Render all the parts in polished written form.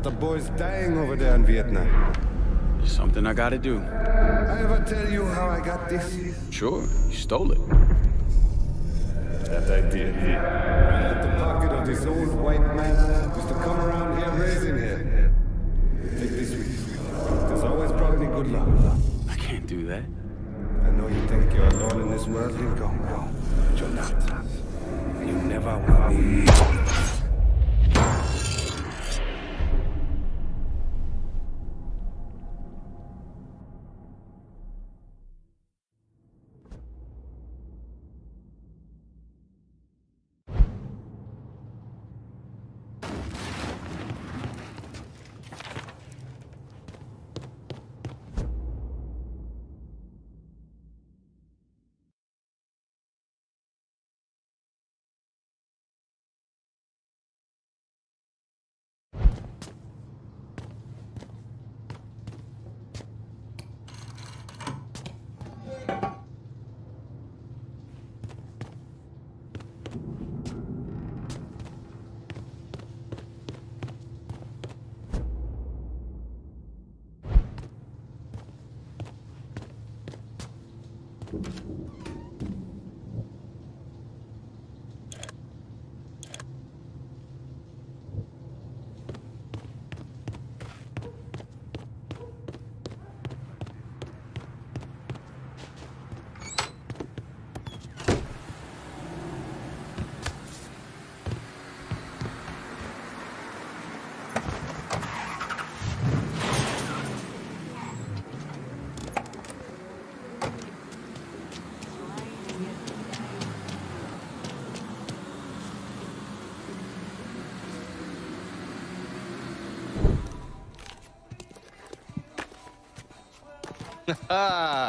lot of boys dying over there in Vietnam. It's something I gotta do. I ever tell you how I got this? Sure, you stole it. That I did. At the pocket of this old white man used to come around here raising here. Take this with you. There's always brought me good luck. I can't do that. I know you think you're alone in this world, Lincoln, but you're not. You never will be.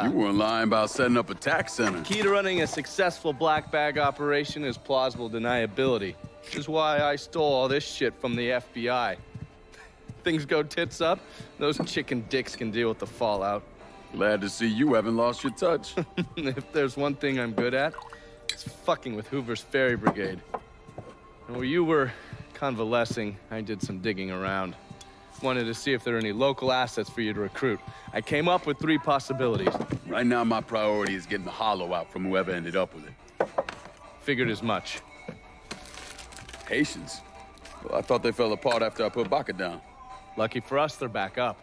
You weren't lying about setting up a tax center. Key to running a successful black bag operation is plausible deniability, which is why I stole all this shit from the FBI. Things go tits up, those chicken dicks can deal with the fallout. Glad to see you haven't lost your touch. If there's one thing I'm good at, it's fucking with Hoover's Ferry Brigade. And while you were convalescing, I did some digging around. Wanted to see if there are any local assets for you to recruit. I came up with 3 possibilities. Right now, my priority is getting the hollow out from whoever ended up with it. Figured as much. Haitians? Well, I thought they fell apart after I put Baca down. Lucky for us, they're back up.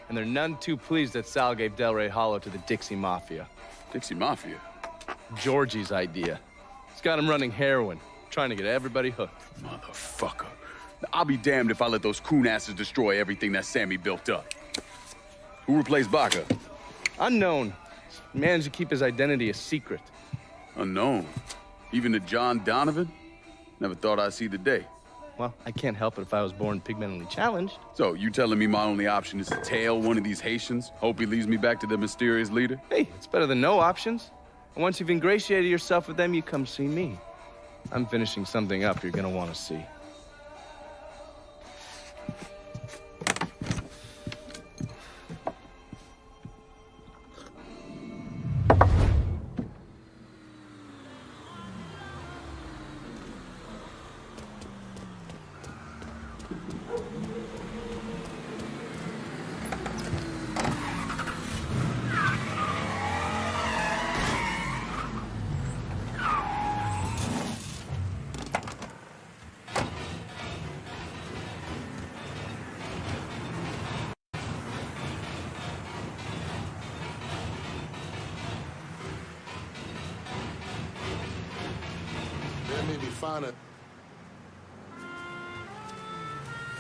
And they're none too pleased that Sal gave Delray Hollow to the Dixie Mafia. Dixie Mafia? Georgie's idea. He's got him running heroin, trying to get everybody hooked. Motherfucker. I'll be damned if I let those coon asses destroy everything that Sammy built up. Who replaced Baca? Unknown. Managed to keep his identity a secret. Unknown? Even to John Donovan? Never thought I'd see the day. Well, I can't help it if I was born pigmentally challenged. So, you telling me my only option is to tail one of these Haitians? Hope he leads me back to the mysterious leader? Hey, it's better than no options. And once you've ingratiated yourself with them, you come see me. I'm finishing something up you're gonna want to see.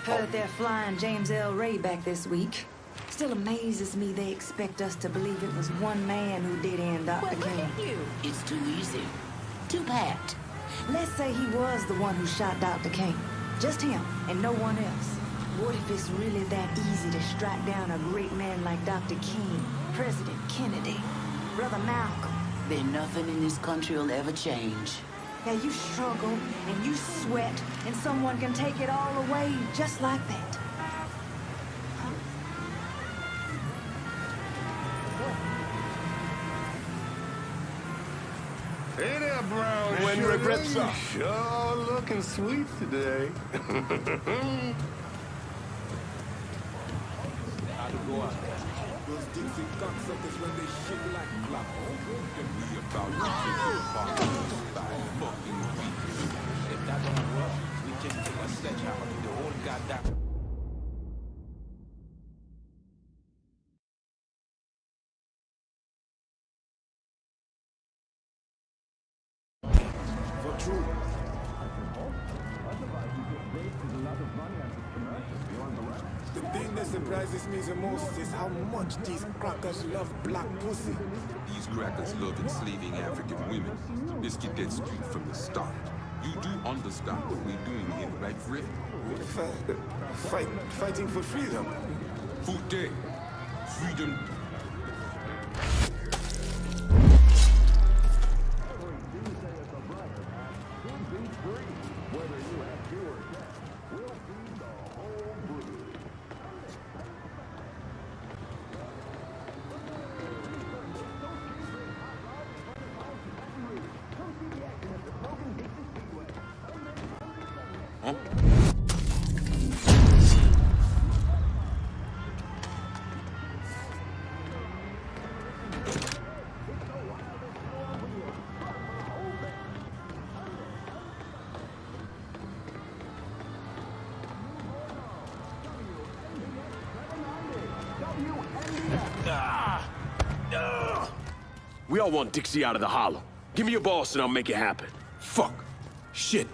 Heard they're flying James L. Ray back this week. Still amazes me they expect us to believe it was one man who did end Dr. King. It's too easy. Too pat. Let's say he was the one who shot Dr. King. Just him and no one else. What if it's really that easy to strike down a great man like Dr. King, President Kennedy, Brother Malcolm? Then nothing in this country will ever change. Yeah, you struggle and you sweat and someone can take it all away just like that. Huh? Hey there, Brown. When regrets are sure looking sweet today. Dixie cocksuckers run this shit like clock. And we about to take it apart by fucking weeks. If that don't work, we just take a sledgehammer to the whole goddamn... For true. The thing that surprises me the most is how much these crackers love black pussy. These crackers love enslaving African women. Let's get that straight from the start. You do understand what we're doing here, right, Fred? Fighting for freedom. Fute. Freedom. We all want Dixie out of the hollow. Give me your boss and I'll make it happen. Fuck. Shit.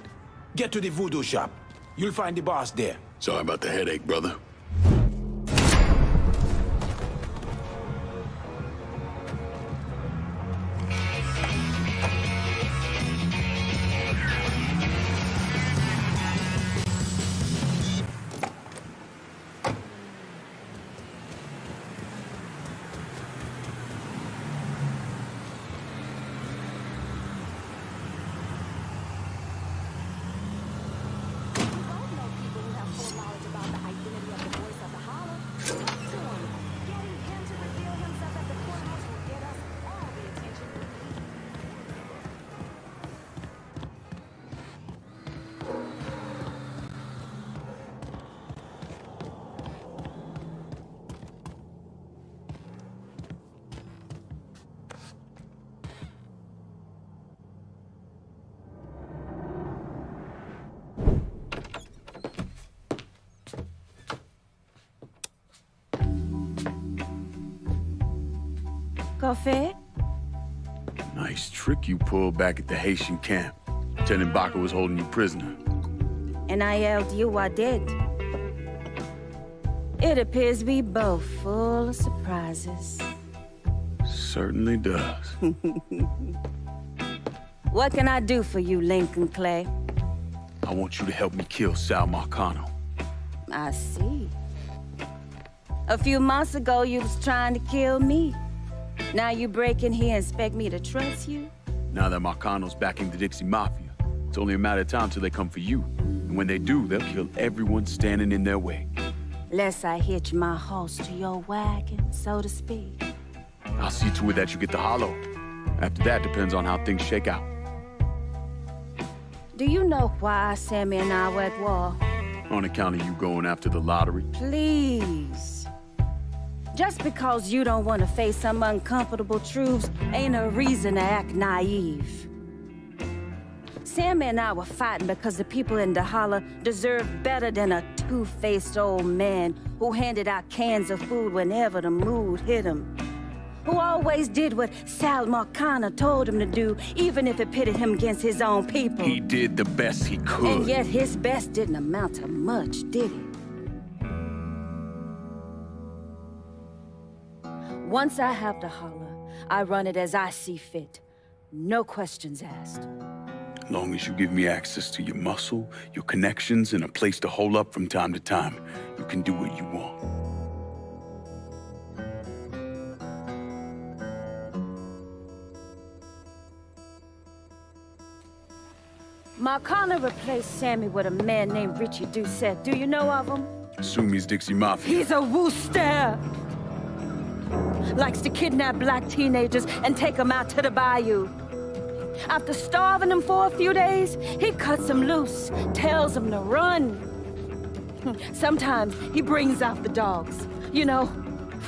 Get to the voodoo shop. You'll find the boss there. Sorry about the headache, brother. Coffee? Nice trick you pulled back at the Haitian camp. Lieutenant Baca was holding you prisoner. And I yelled you I did. It appears we both full of surprises. Certainly does. What can I do for you, Lincoln Clay? I want you to help me kill Sal Marcano. I see. A few months ago, you was trying to kill me. Now you break in here and expect me to trust you? Now that Marcano's backing the Dixie Mafia, it's only a matter of time till they come for you. And when they do, they'll kill everyone standing in their way. Lest I hitch my horse to your wagon, so to speak. I'll see to it that you get the hollow. After that, depends on how things shake out. Do you know why Sammy and I were at war? On account of you going after the lottery? Please. Just because you don't want to face some uncomfortable truths ain't a reason to act naive. Sammy and I were fighting because the people in the holler deserved better than a two-faced old man who handed out cans of food whenever the mood hit him. Who always did what Sal Marcano told him to do, even if it pitted him against his own people. He did the best he could. And yet his best didn't amount to much, did it? Once I have the holler, I run it as I see fit. No questions asked. As long as you give me access to your muscle, your connections, and a place to hole up from time to time, you can do what you want. Marcano replaced Sammy with a man named Richie Doucette. Do you know of him? Assume he's Dixie Mafia. He's a wooster! Likes to kidnap black teenagers and take them out to the bayou. After starving them for a few days, he cuts them loose, tells them to run. Sometimes he brings out the dogs, you know,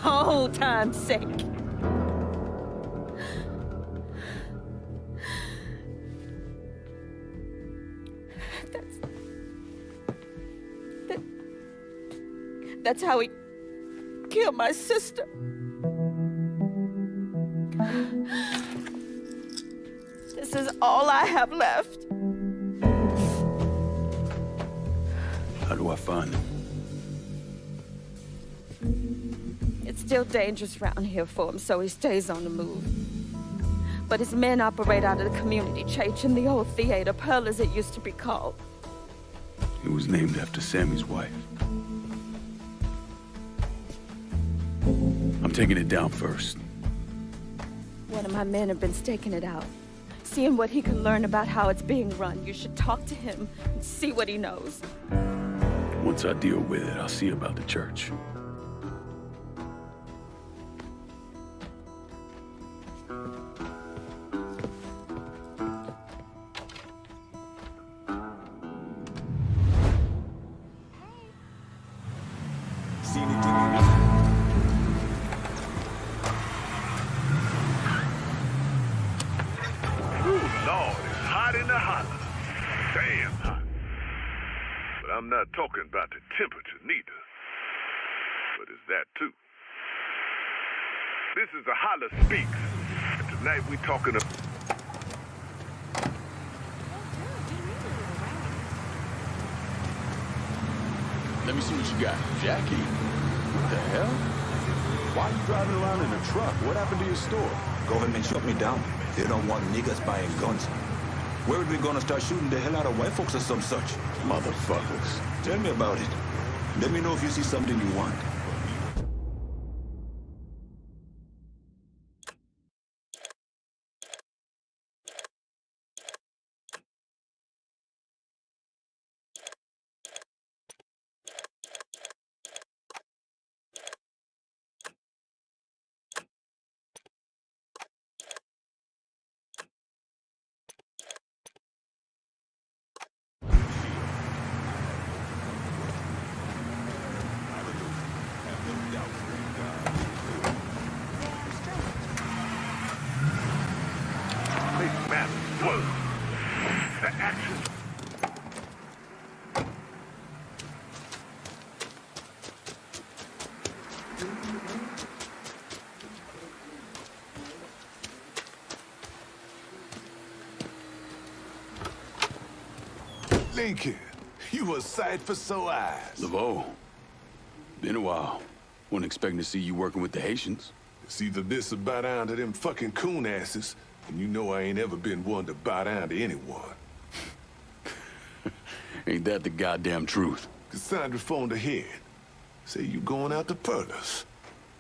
old time's sake. That's how he killed my sister. This is all I have left. How do I find him? It's still dangerous around here for him, so he stays on the move. But his men operate out of the community church in the old theater, Pearl as it used to be called. It was named after Sammy's wife. I'm taking it down first. One of my men have been staking it out. Seeing what he can learn about how it's being run. You should talk to him and see what he knows. Once I deal with it, I'll see about the church. I'm not talking about the temperature, neither. But it's that, too. This is a Holler Speaks. And tonight we talking about... Let me see what you got. Jackie? What the hell? Why are you driving around in a truck? What happened to your store? Government shut me down. They don't want niggas buying guns. Where are we gonna start shooting the hell out of white folks or some such? Motherfuckers. Tell me about it. Let me know if you see something you want. Lincoln, you a sight for sore eyes. LeVeaux, been a while. Wasn't expecting to see you working with the Haitians. It's either this or bow down to them fucking coon asses, and you know I ain't ever been one to bow down to anyone. Ain't that the goddamn truth? Cassandra phoned ahead. Say you going out to Perlas.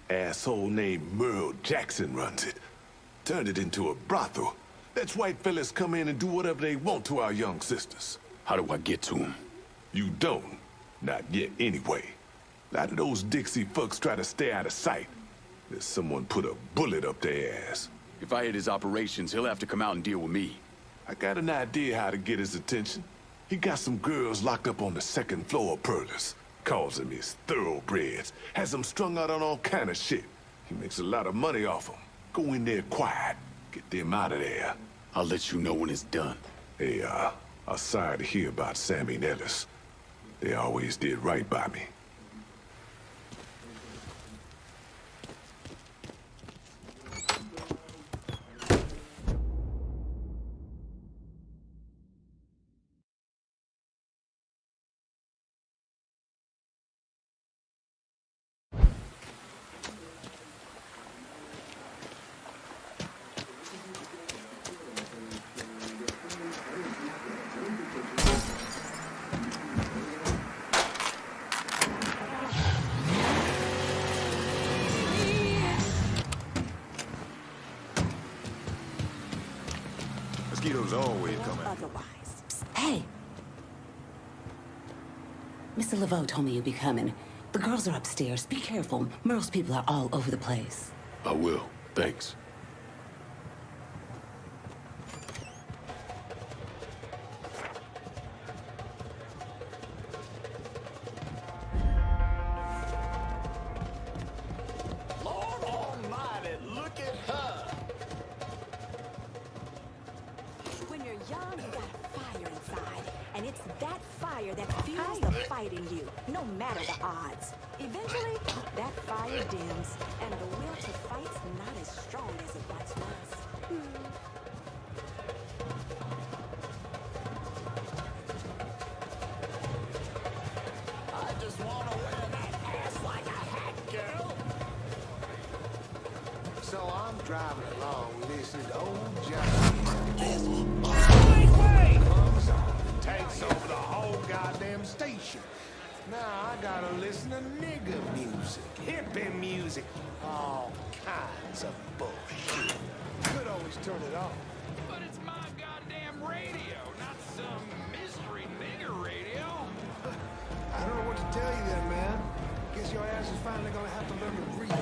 Asshole named Merle Jackson runs it. Turned it into a brothel. Lets white fellas come in and do whatever they want to our young sisters. How do I get to him? You don't. Not yet, anyway. A lot of those Dixie fucks try to stay out of sight. There's someone put a bullet up their ass. If I hit his operations, he'll have to come out and deal with me. I got an idea how to get his attention. He got some girls locked up on the second floor of Perlas. Calls them his thoroughbreds. Has them strung out on all kind of shit. He makes a lot of money off them. Go in there quiet. Get them out of there. I'll let you know when it's done. Hey, I'm sorry to hear about Sammy and Ellis. They always did right by me. Mosquitoes always coming. Otherwise. Hey! Mr. LeVeaux told me you'd be coming. The girls are upstairs. Be careful. Merle's people are all over the place. I will. Thanks. young, you got a fire inside. And it's that fire that fuels the fight in you, no matter the odds. Eventually, that fire dims, and the will to fight's not as strong as it once was. I just want to wear that ass like a hat, girl. So I'm driving along listening to old Johnny. Comes on and takes over the whole goddamn station. Now I gotta listen to nigga music, hippie music, all kinds of bullshit. Could always turn it off. But it's my goddamn radio, not some mystery nigger radio. I don't know what to tell you then, man. Guess your ass is finally gonna have to learn to read it.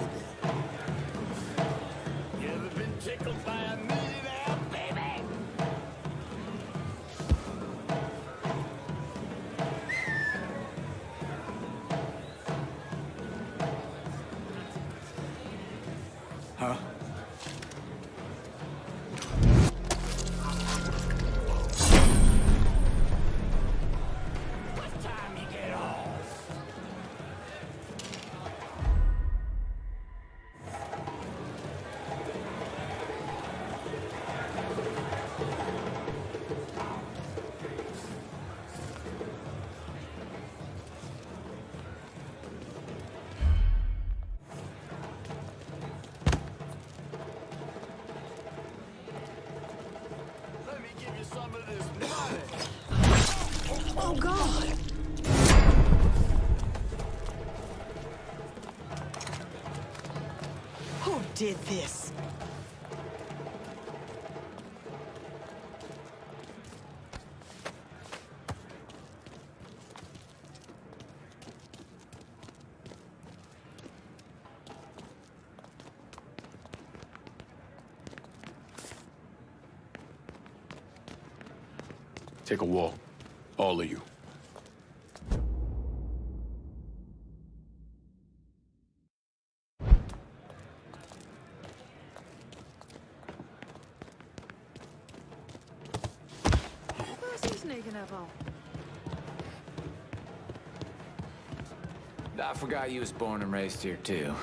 You ever been tickled by a millionaire, baby? Huh? What time you get off? Let me give you some of this money. Oh, God! Who did this? Take a walk. All of you. Where's he sneaking up on? I forgot you was born and raised here, too.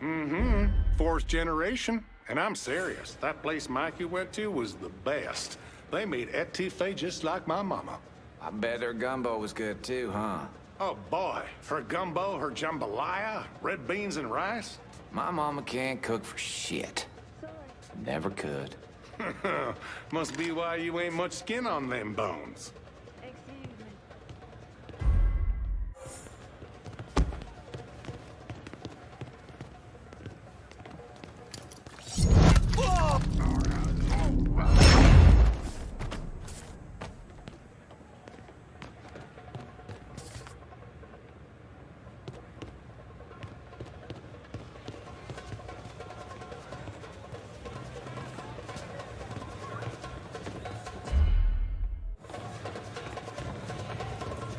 Mm-hmm. Fourth generation. And I'm serious. That place Mikey went to was the best. They made etouffee just like my mama. I bet her gumbo was good, too, huh? Oh, boy. Her gumbo, her jambalaya, red beans and rice. My mama can't cook for shit. Never could. Must be why you ain't much skin on them bones.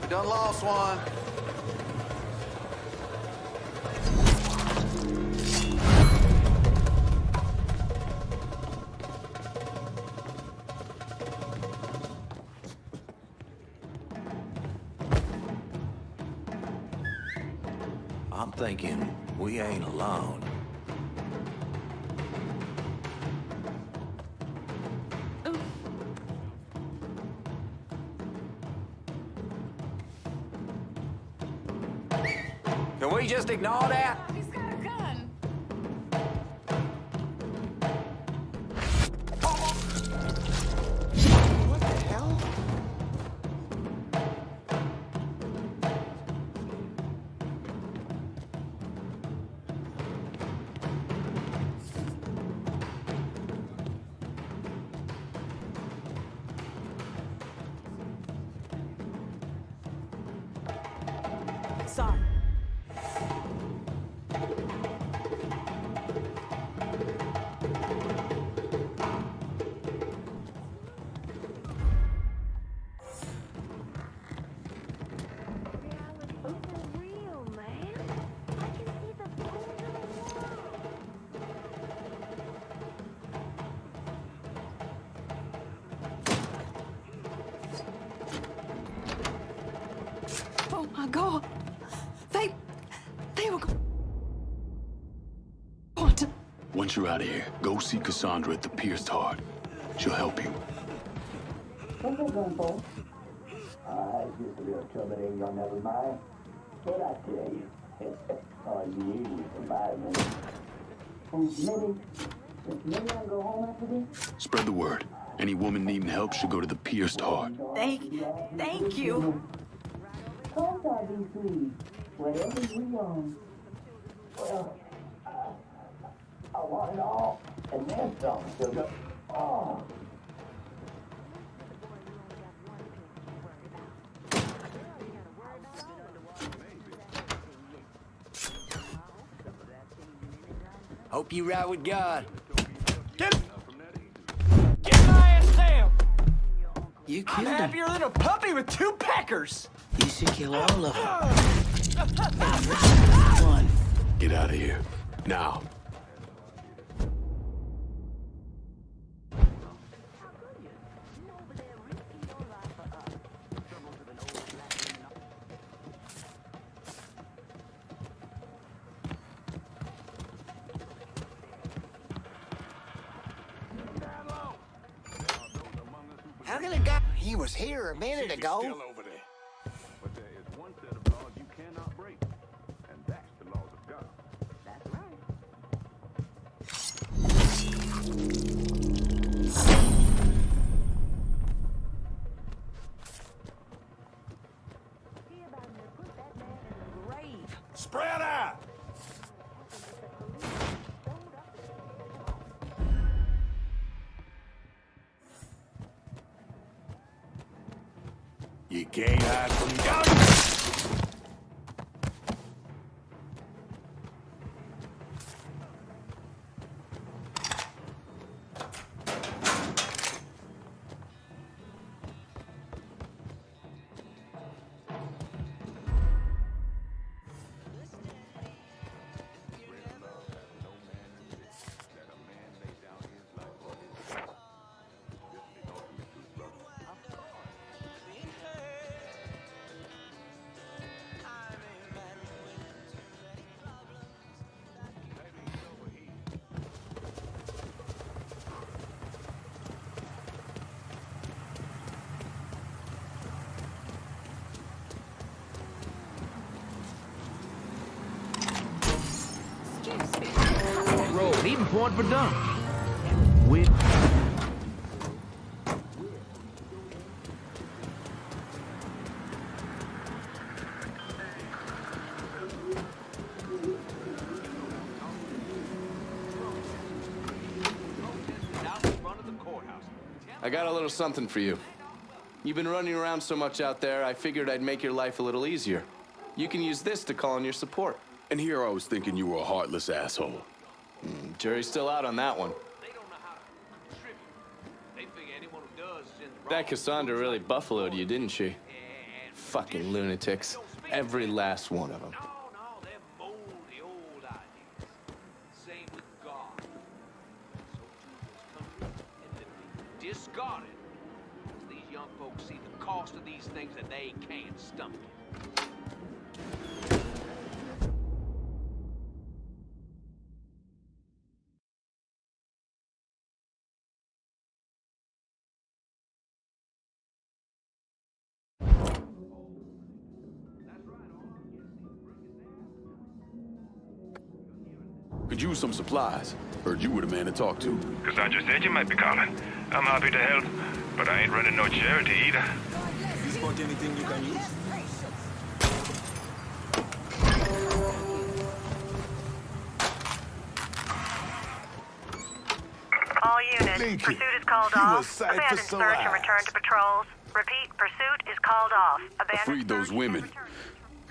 Done lost one. I'm thinking we ain't alone. Can we just ignore that? He's got a gun. What the hell? Sorry. Once you're out of here, go see Cassandra at the Pierced Heart. She'll help you. What's that going for? Just a little trouble there, young never mind. What I tell you? Oh, you surviving. Maybe I'll go home after this? Spread the word. Any woman needing help should go to the Pierced Heart. Thank you. Come on, these sweets. Whatever we want. Well, I want it all. And then some, sugar. Oh. Hope you ride with God. Get my ass down! You I'm killed him. happier than a puppy with 2 peckers! You should kill all of them. One. Get out of here. Now. How can a guy... He was here a minute ago. Still over there. But there is one set of laws you cannot break, and that's the laws of God. That's right. Spread out! You can't hide from God. Road, even point for dump. With I got a little something for you. You've been running around so much out there, I figured I'd make your life a little easier. You can use this to call in your support. And here I was thinking you were a heartless asshole. Jury's still out on that one. That Cassandra really buffaloed you, didn't she? Fucking lunatics. Every last one of them. Discarded. These young folks see the cost of these things and they can't stomach it. Could use some supplies. Heard you were the man to talk to. Cassandra said you might be calling. I'm happy to help, but I ain't running no charity either. You spot anything you can use? All units, Lincoln, pursuit is called you off. a sight for Abandon sore search and eyes. return to patrols. Repeat, pursuit is called off. I Abandon freed those search women. and return.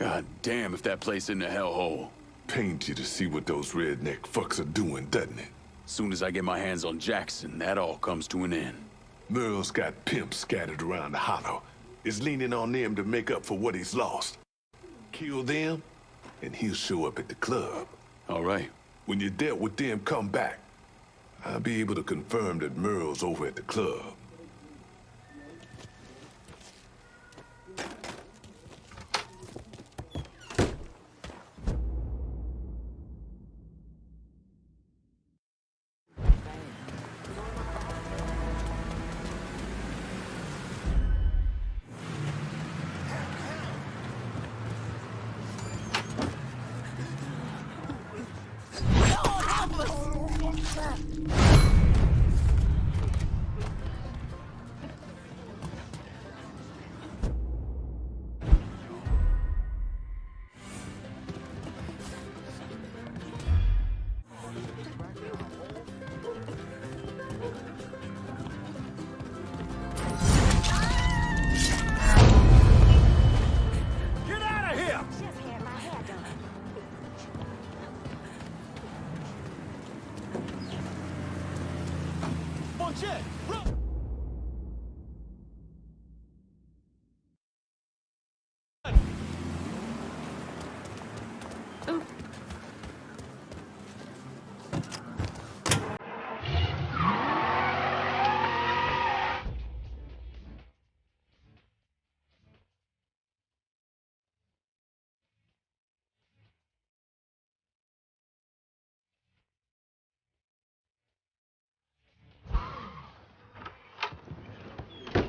God damn if that place in the hellhole. Pains you to see what those redneck fucks are doing, doesn't it? Soon as I get my hands on Jackson, that all comes to an end. Merle's got pimps scattered around the hollow. Is leaning on them to make up for what he's lost. Kill them, and he'll show up at the club. All right. When you dealt with them, come back. I'll be able to confirm that Merle's over at the club. Shit! Run!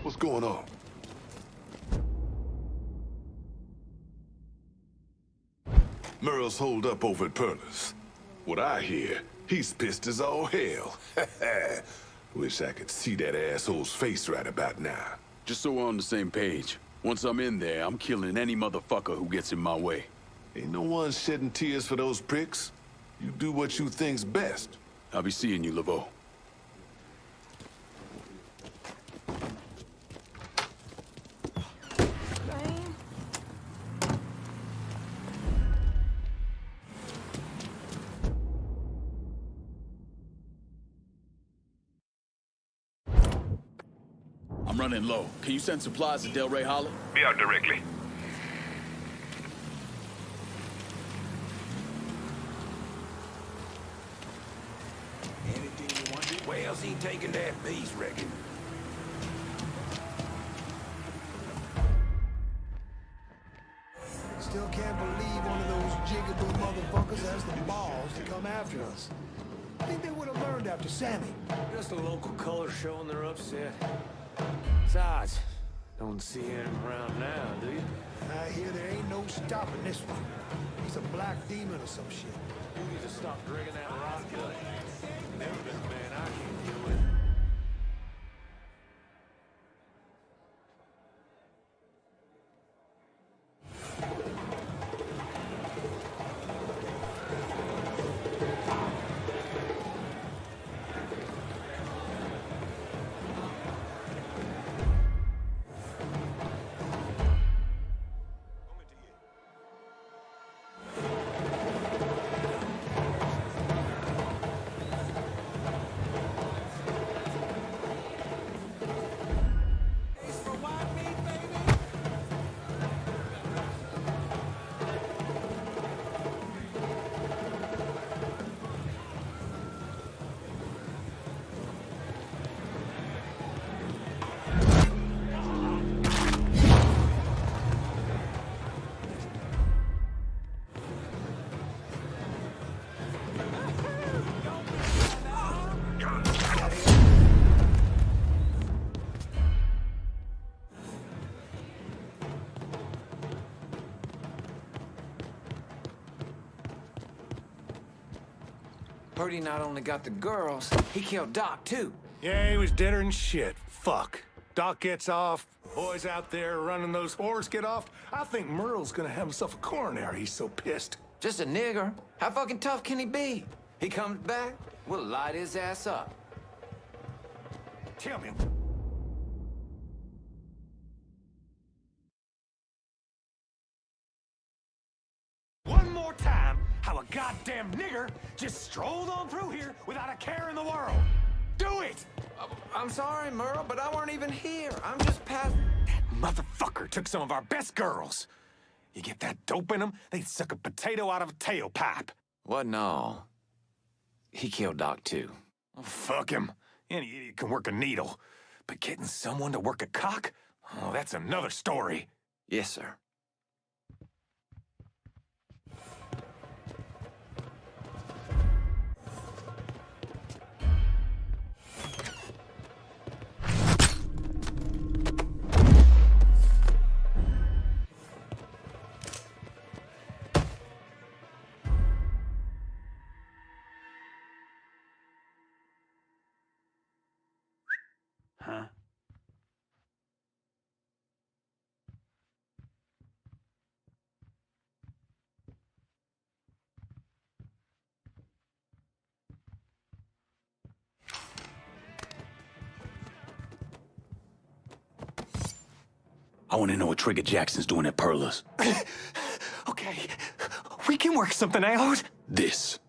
What's going on? Merle's holed up over at Perla's. What I hear, he's pissed as all hell. Wish I could see that asshole's face right about now. Just so we're on the same page. Once I'm in there, I'm killing any motherfucker who gets in my way. Ain't no one shedding tears for those pricks. You do what you think's best. I'll be seeing you, Laveau. I'm running low. Can you send supplies to Del Rey Hollow? Be out directly. Anything you want? Where's he taking that beast, reckon? Still can't believe one of those jigaboo motherfuckers has the balls to come after us. I think they would have learned after Sammy. Just a local color showing they're upset. Besides, don't see him around now, do you? I hear there ain't no stopping this one. He's a black demon or some shit. You need to stop drinking that rock gut. Never been a man I can't deal with. Purdy not only got the girls, he killed Doc, too. Yeah, he was deader than shit. Fuck. Doc gets off, boys out there running those whores get off. I think Merle's gonna have himself a coronary, he's so pissed. Just a nigger. How fucking tough can he be? He comes back, we'll light his ass up. Tell me. One more time, how a goddamn nigger just strolled on through here without a care in the world. Do it! I'm sorry, Merle, but I weren't even here. I'm just past... That motherfucker took some of our best girls. You get that dope in them, they'd suck a potato out of a tailpipe. What, no? He killed Doc, too. Oh, fuck him. Any idiot can work a needle. But getting someone to work a cock? Oh, that's another story. Yes, sir. Huh? I want to know what Trigger Jackson's doing at Perla's. Okay, we can work something out. This.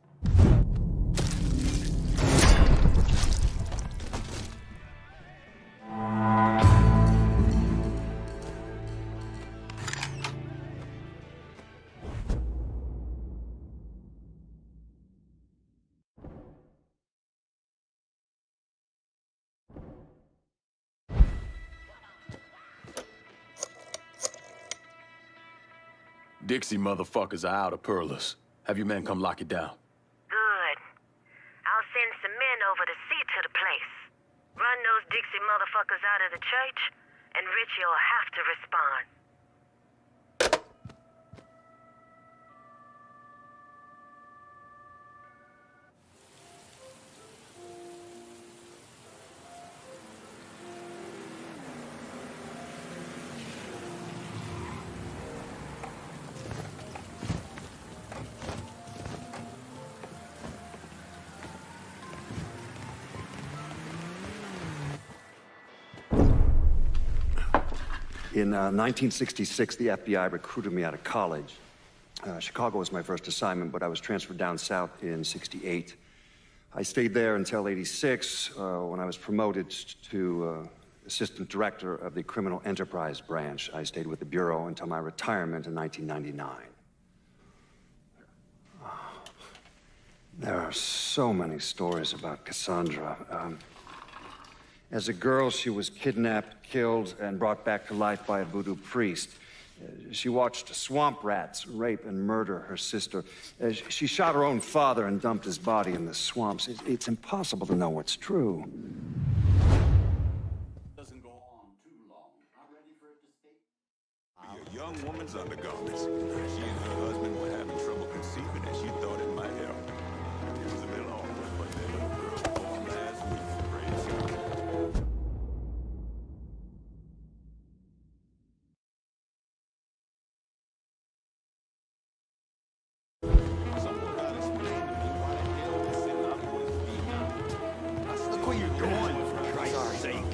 Dixie motherfuckers are out of Perlas. Have your men come lock it down. Good. I'll send some men over to see to the place. Run those Dixie motherfuckers out of the church, and Richie'll have to respond. In 1966, the FBI recruited me out of college. Chicago was my first assignment, but I was transferred down south in '68. I stayed there until '86, when I was promoted to assistant director of the criminal enterprise branch. I stayed with the Bureau until my retirement in 1999. There are so many stories about Cassandra. As a girl, she was kidnapped, killed, and brought back to life by a voodoo priest. She watched swamp rats rape and murder her sister. She shot her own father and dumped his body in the swamps. It's impossible to know what's true. Doesn't go on too long. Not ready for it to stay. Be a young woman's undergarments. She and her husband were having trouble conceiving, and she thought it might help. It was a little awkward, but their little girl was born last week. Praise God. Look what you're doing, for Christ's sake.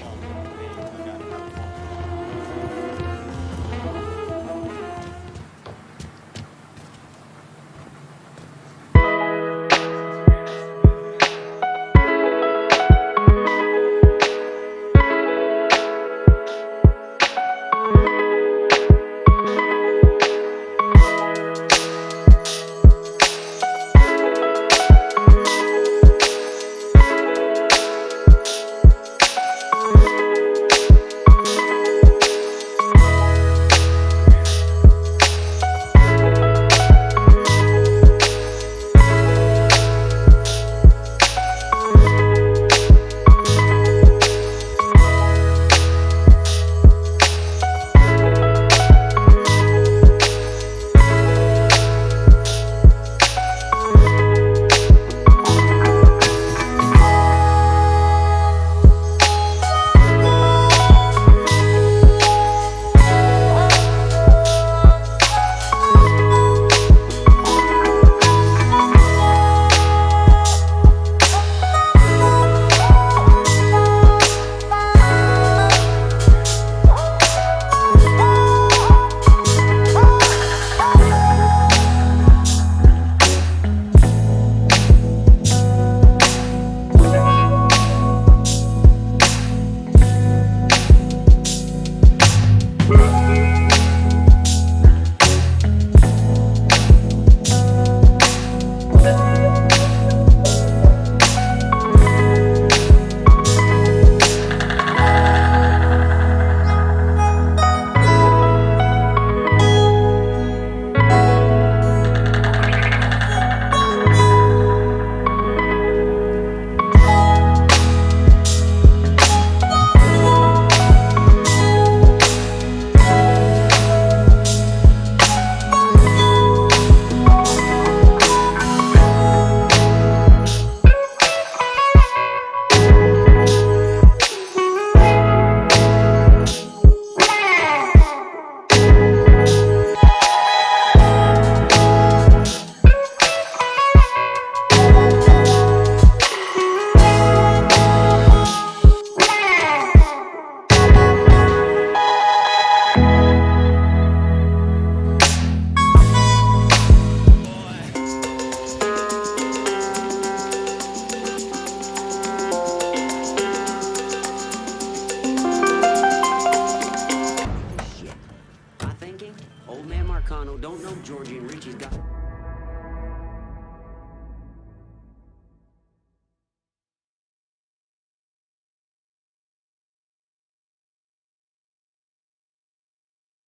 Don't know Georgie and Richie's got...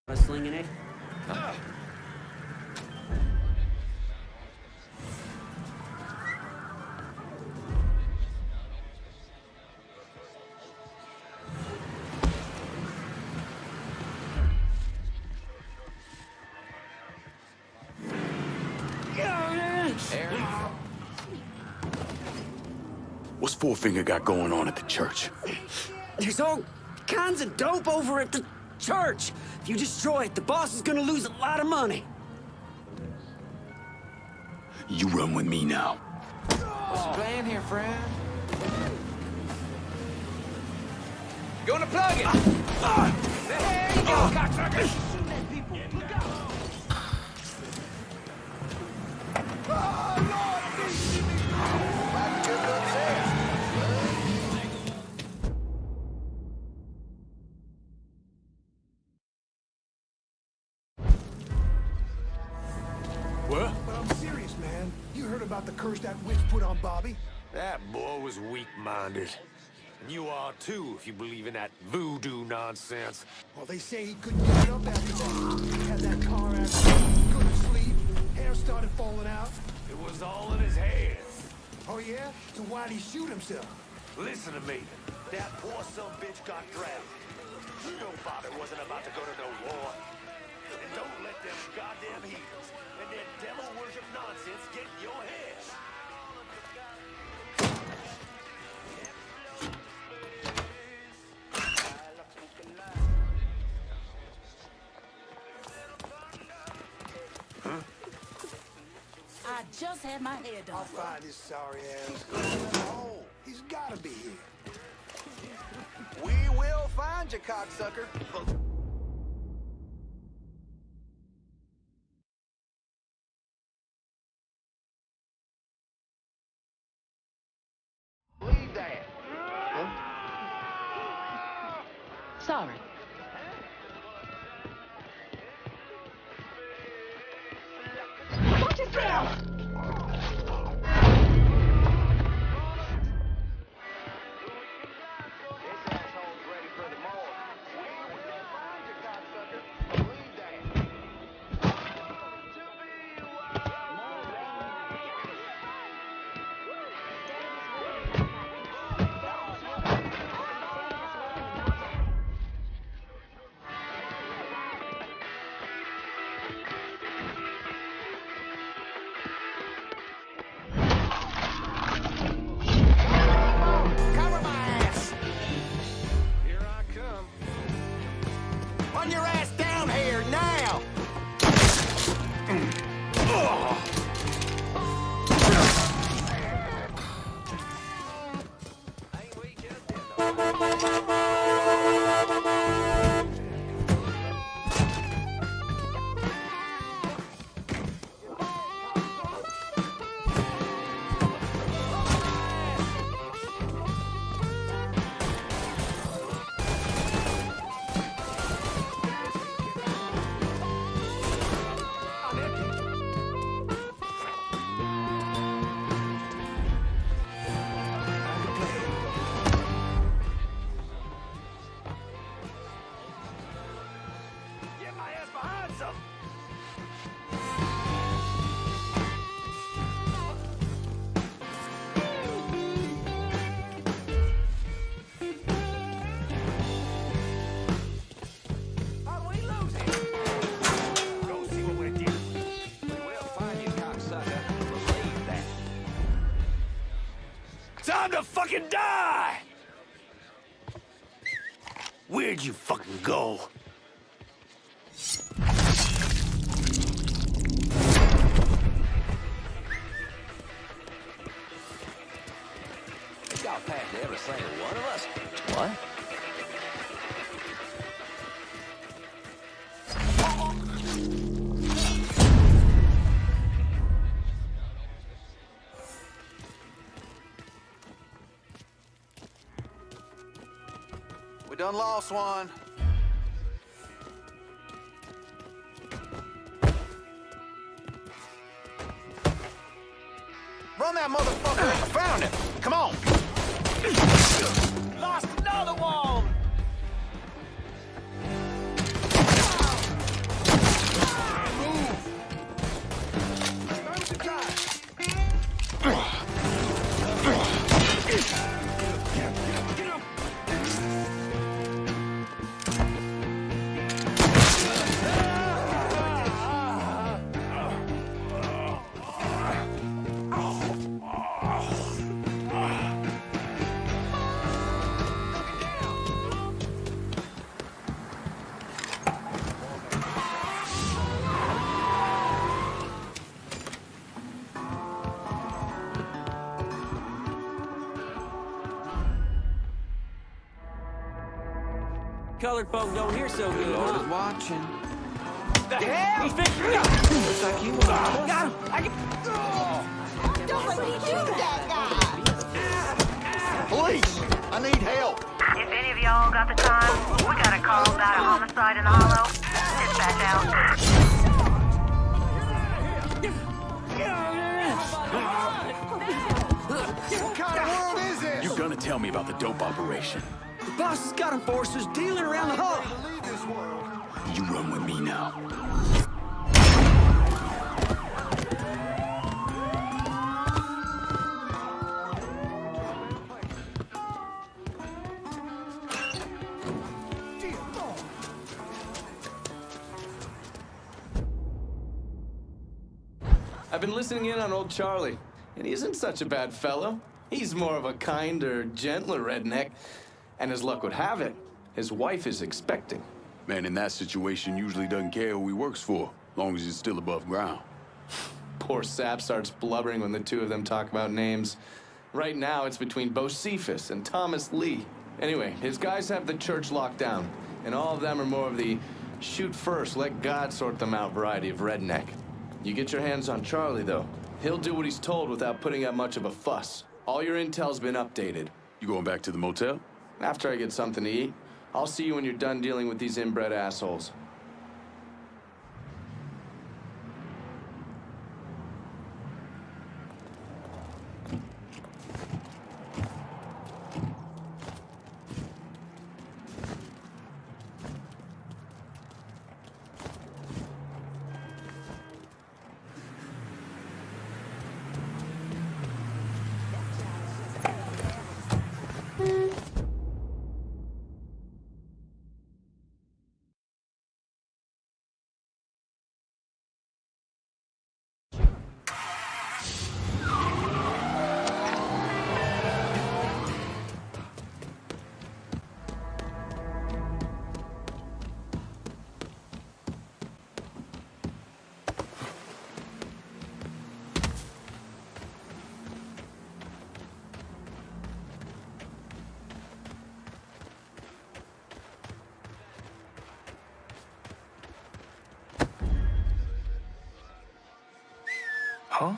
A slinging it? Four-Finger got going on at the church? There's all kinds of dope over at the church. If you destroy it, the boss is gonna lose a lot of money. You run with me now. What's your plan here, friend? Gonna plug it! There you go, cocksucker! Shoot at people, look out! What? But I'm serious, man. You heard about the curse that witch put on Bobby? That boy was weak-minded. And you are too, if you believe in that voodoo nonsense. Well, they say he couldn't get it up after that. He had that car accident, couldn't sleep, hair started falling out. It was all in his head. Oh, yeah? So why'd he shoot himself? Listen to me. That poor son bitch got drafted. Your father wasn't about to go to no war. And don't let them goddamn heathens and their devil worship nonsense get in your head. Huh? I just had my hair done. I'll find his sorry ass. Oh, he's gotta be here. We will find you, cocksucker. Leave that. Sorry. Watch yourself! Run your ass down here now! Time to fucking die! Where'd you fucking go? Got past every single one of us. What? We done lost one. Run that motherfucker! I found him! Come on! Lost another one! Colored folk don't hear so good, Lord huh? is watching. The hell? He's fixing it. Looks like you want to. Got him. Don't let me shoot that guy! Police! I need help! If any of y'all got the time, we got a call about a homicide in the Hollow. Dispatch out. What kind of world is this? You're gonna tell me about the dope operation. The boss has got enforcers dealing around the hall. You run with me now. I've been listening in on old Charlie, and he isn't such a bad fellow. He's more of a kinder, gentler redneck. And as luck would have it, his wife is expecting. Man in that situation usually doesn't care who he works for, long as he's still above ground. Poor Sap starts blubbering when the two of them talk about names. Right now, it's between Bocephus and Thomas Lee. Anyway, his guys have the church locked down, and all of them are more of the shoot first, let God sort them out variety of redneck. You get your hands on Charlie, though. He'll do what he's told without putting up much of a fuss. All your intel's been updated. You going back to the motel? After I get something to eat. I'll see you when you're done dealing with these inbred assholes. Huh?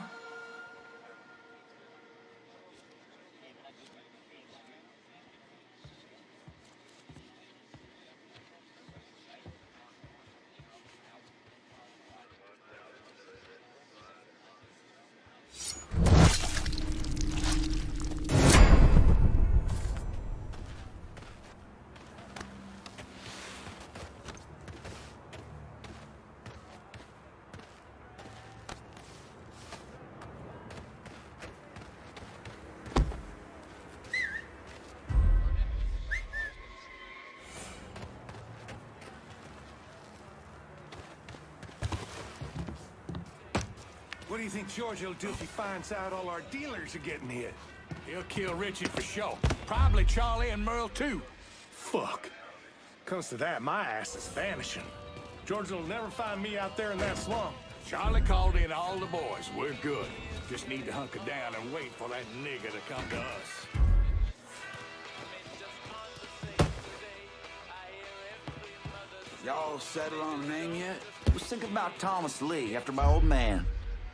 What do you think George will do if he finds out all our dealers are getting hit? He'll kill Richie for sure. Probably Charlie and Merle, too. Fuck. Comes to that, my ass is vanishing. George will never find me out there in that slump. Charlie called in all the boys. We're good. Just need to hunker down and wait for that nigger to come to us. Y'all settled on a name yet? I was thinking about Thomas Lee, after my old man.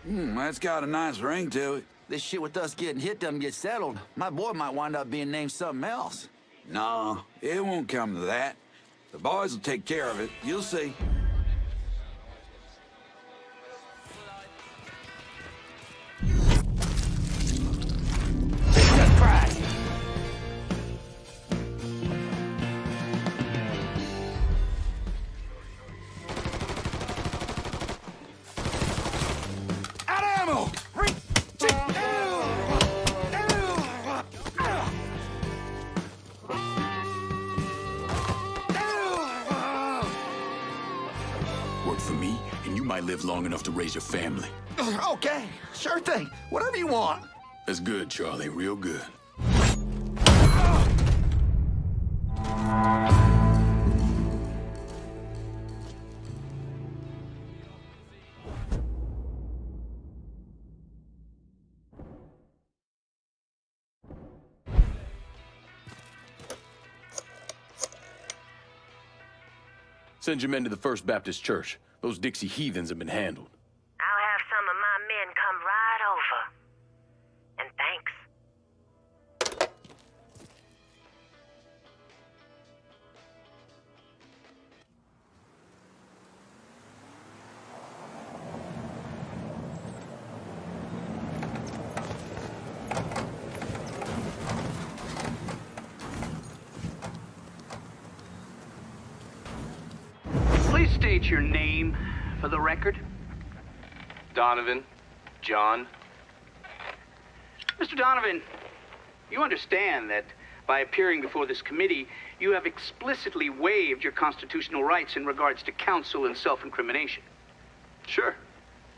That's got a nice ring to it. This shit with us getting hit doesn't get settled. My boy might wind up being named something else. No, it won't come to that. The boys will take care of it. You'll see. Jesus Christ! Out of ammo! Work for me, and you might live long enough to raise your family. Okay, sure thing. Whatever you want. That's good, Charlie. Real good. Send your men to the First Baptist Church. Those Dixie heathens have been handled. I'll have some of my men come right over. And thanks. Please state your name for the record. Donovan. John. Mr. Donovan, you understand that by appearing before this committee, you have explicitly waived your constitutional rights in regards to counsel and self-incrimination. Sure.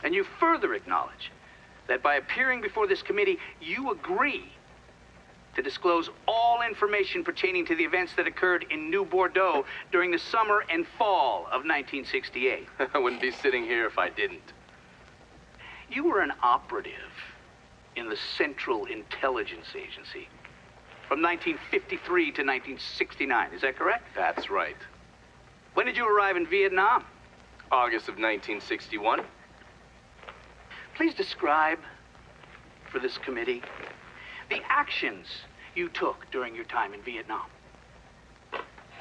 And you further acknowledge that by appearing before this committee, you agree to disclose all information pertaining to the events that occurred in New Bordeaux during the summer and fall of 1968. I wouldn't be sitting here if I didn't. You were an operative in the Central Intelligence Agency from 1953 to 1969, is that correct? That's right. When did you arrive in Vietnam? August of 1961. Please describe for this committee the actions you took during your time in Vietnam.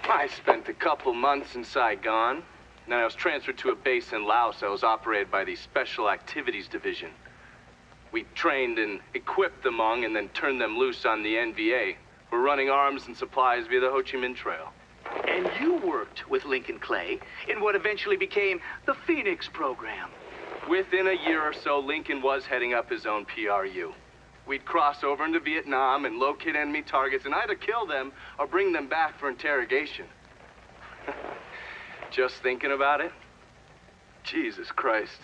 I spent a couple months in Saigon. Then I was transferred to a base in Laos that was operated by the Special Activities Division. We trained and equipped the Hmong and then turned them loose on the NVA. We're running arms and supplies via the Ho Chi Minh Trail. And you worked with Lincoln Clay in what eventually became the Phoenix program. Within a year or so, Lincoln was heading up his own PRU. We'd cross over into Vietnam and locate enemy targets and either kill them or bring them back for interrogation. Just thinking about it? Jesus Christ.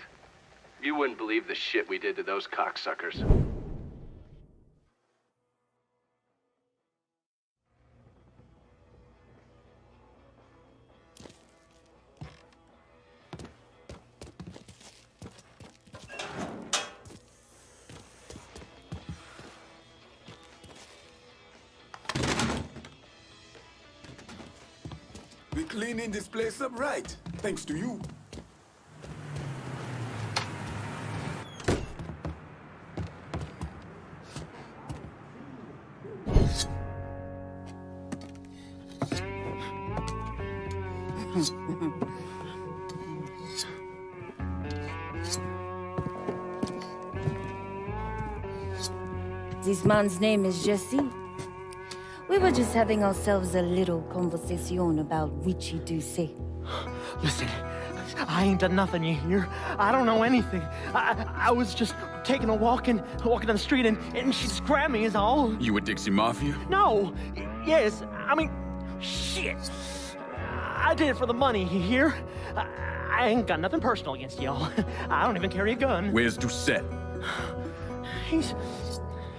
You wouldn't believe the shit we did to those cocksuckers. We cleaning this place up right, thanks to you. This man's name is Jesse. We were just having ourselves a little conversation about Richie Doucet. Listen, I ain't done nothing, you hear? I don't know anything. I was just taking a walking down the street and she just grabbed me is all. You with Dixie Mafia? No. Yes, I mean, shit. I did it for the money, you hear? I ain't got nothing personal against y'all. I don't even carry a gun. Where's Doucet?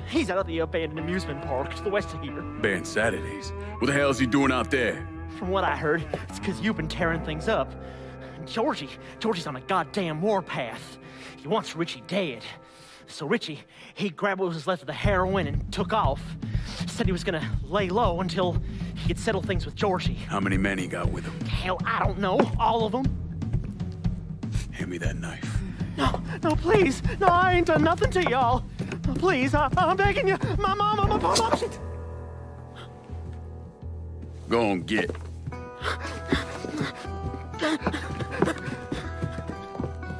He's out at the abandoned amusement park to the west of here. Banned Saturdays. What the hell is he doing out there? From what I heard, it's because you've been tearing things up. Georgie's on a goddamn warpath. He wants Richie dead. So Richie, he grabbed what was left of the heroin and took off. Said he was gonna lay low until he could settle things with Georgie. How many men he got with him? Hell, I don't know. All of them. Hand me that knife. No, please. No, I ain't done nothing to y'all. No, please, I'm begging you. My mom, she... Go on, get.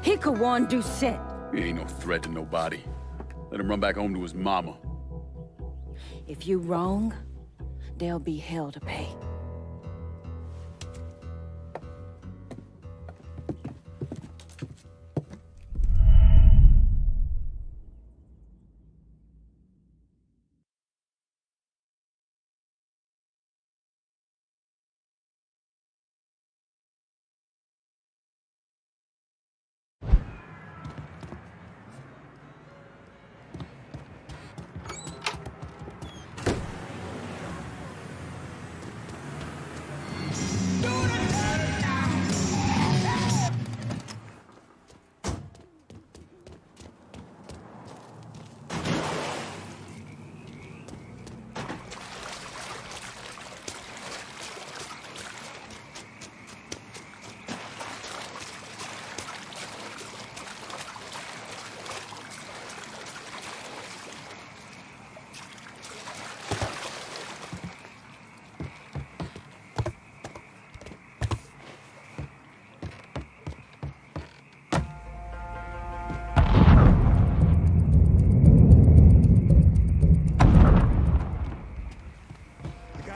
He could warn Doucet. He ain't no threat to nobody. Let him run back home to his mama. If you wrong, there'll be hell to pay.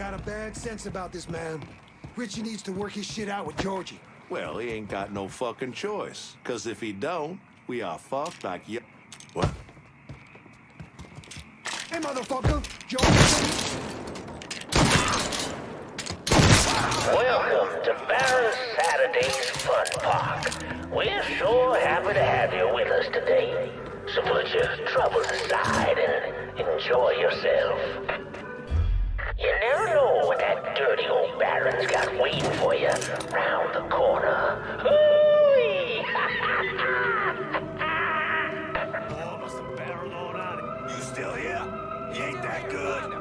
got a bad sense about this man. Richie needs to work his shit out with Georgie. Well, he ain't got no fucking choice. Cause if he don't, we are fucked like you. What? Hey, motherfucker! Georgie! Welcome to Baron Saturday's Fun Park. We're sure happy to have you with us today. So put your troubles aside and enjoy yourself. You never know what that dirty old Baron's got waiting for you round the corner. Hooey! Boy, must have barreled on out of it. You still here? You ain't that good.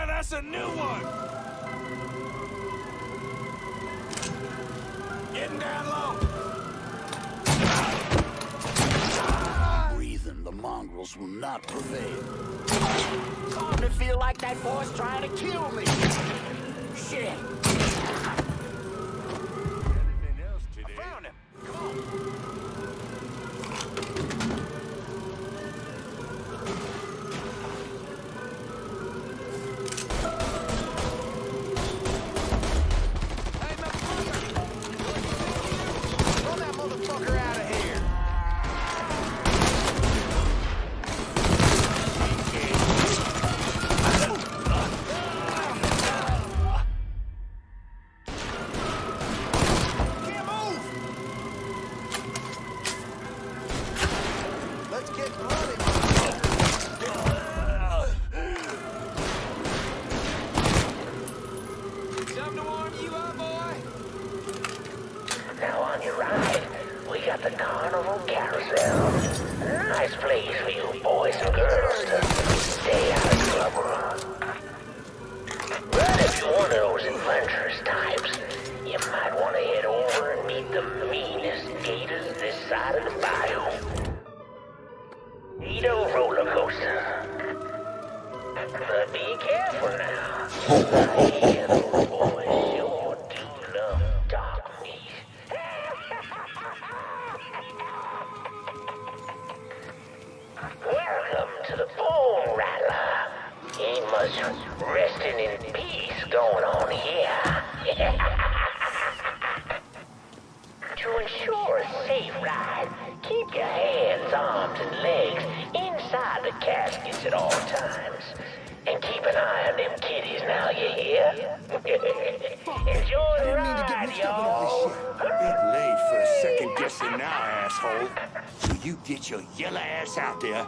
That's a new one! Getting down low! Breathing, the mongrels will not prevail. Starting to feel like that boy's trying to kill me. Shit! Anything else today? I found him! Come on! Get your yellow ass out there.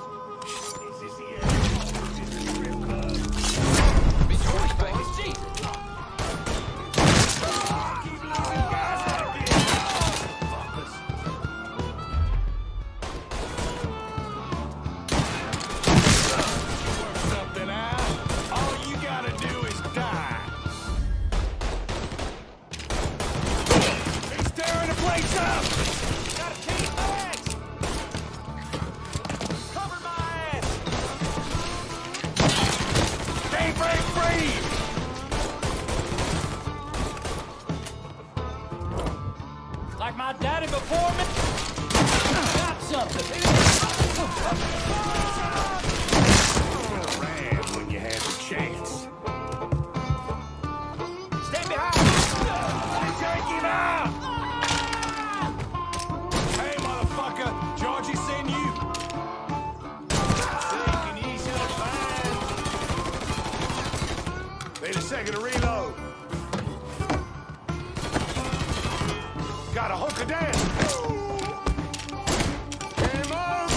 Like my daddy before me? Got something. Ran when you had the chance. Stay behind. Take him out! Hey, motherfucker! Georgie sent you. Can you ease up fine? Need a second to reload. Gotta hunker down. Game on!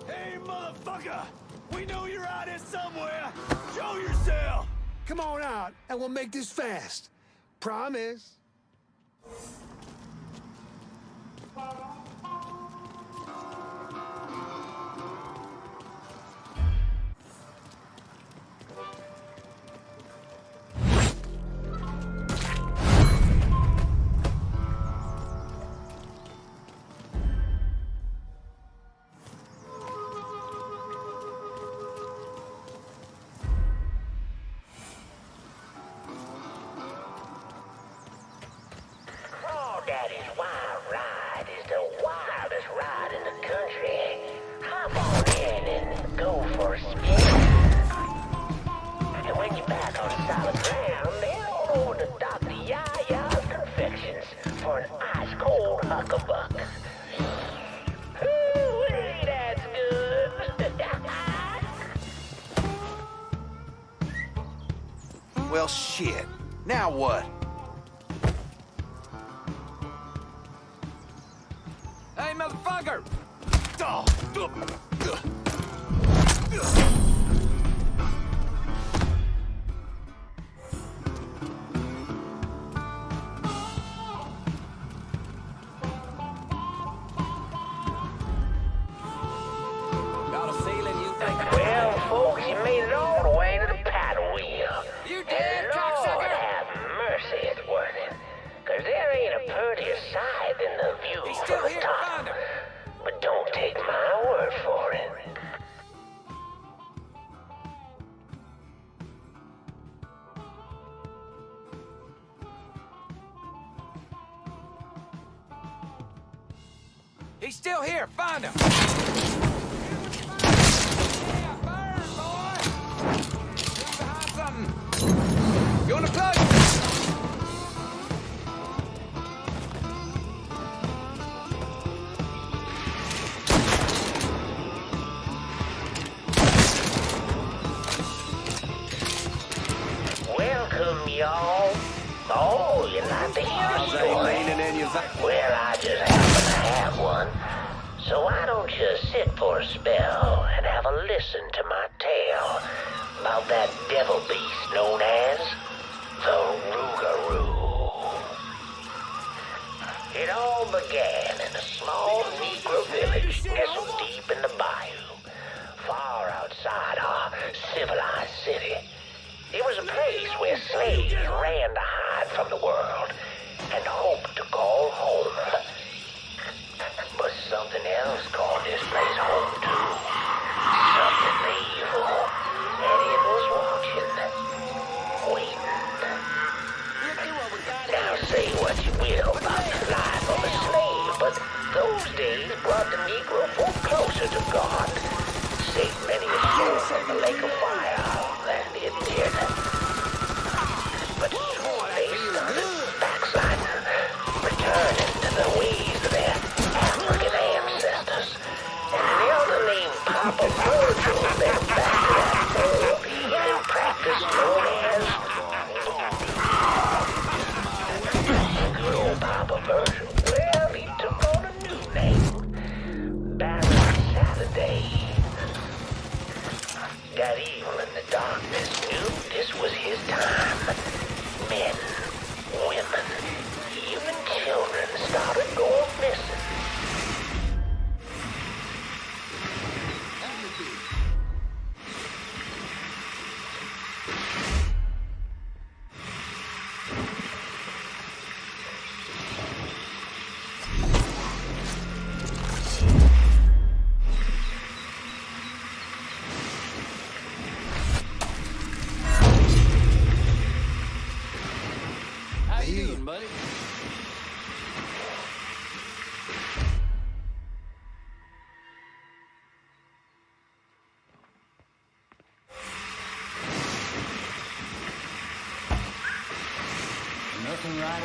Hey, motherfucker! We know you're out here somewhere! Show yourself! Come on out, and we'll make this fast. Promise. Crawdaddy's Wild Ride is the wildest ride in the country. Hop on in and go for a spin. And when you're back on solid ground, head on over to Dr. Yaya's Confections for an ice-cold huckabuck. Ooh, that's good. Well, shit. Now what? Hey, motherfucker! Got a feeling you think... Well, folks, you made it all the way to the paddle wheel. You And dead, Lord cocksucker! have mercy, it's worth it. 'Cause there ain't a prettier sight than the view He's from still the here, top. find him! But don't take my word for it. He's still here, find him! Yeah, burn, boy! Get behind something! You wanna plug? Welcome, y'all. Oh, you like to hear a story? Well, I just happen to have one. So why don't you sit for a spell and have a listen to my tale about that devil beast known as the Rougarou. It all began in a small Negro village nestled deep in the bayou, far outside our civilized city. It was a place where slaves ran to hide from the world and hoped to call home. But something else called this place home too. Something evil. And it was watching. Waiting. Now say what you will about the life of a slave, but those days brought the Negro folk closer to God. Saved many a soul from the lake of fire than it did. But soon they started backsliding, returning to the ways of their African ancestors. And an elder named Papa Virgil led back to that old healing practice known as good old Papa Virgil. Well, he took on a new name, Baron Saturday. That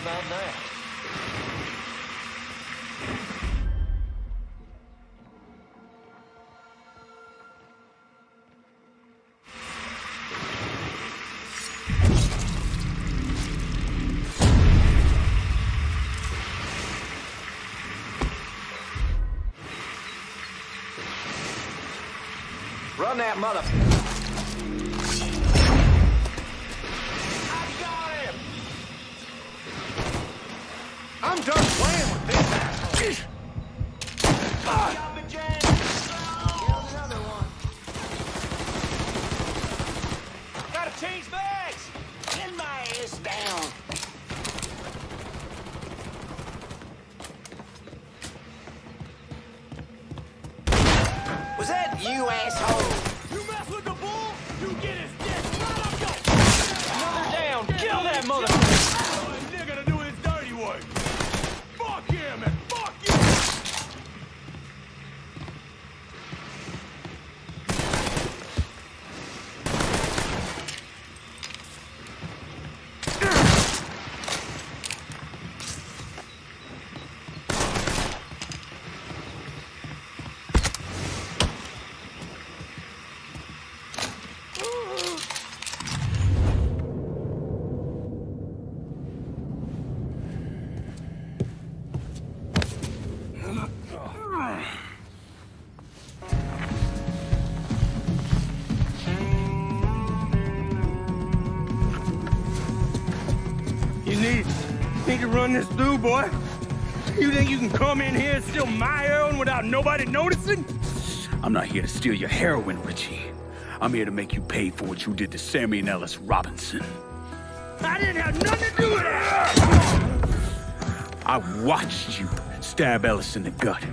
about that? Run that mother... I'm done playing with this asshole. Gotta change bags! Pin my ass down! Was that you, asshole? You mess with the bull, you get his dick right up your... Another down! Kill that mother... Nigga to do his dirty work! Fuck him and fuck you! You need to run this through, boy. You think you can come in here and steal my heroin without nobody noticing? I'm not here to steal your heroin, Richie. I'm here to make you pay for what you did to Sammy and Ellis Robinson. I didn't have nothing to do with it! I watched you stab Ellis in the gut.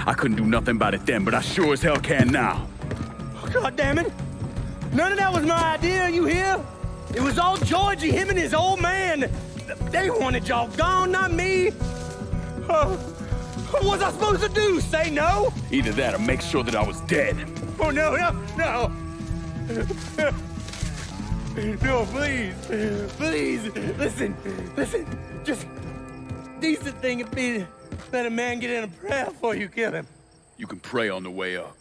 I couldn't do nothing about it then, but I sure as hell can now. God damn it! None of that was my idea, you hear? It was all Georgie, him and his old man. They wanted y'all gone, not me. What was I supposed to do? Say no? Either that or make sure that I was dead. Oh, no. No, please. Listen. Just decent thing would be to let a man get in a prayer before you kill him. You can pray on the way up.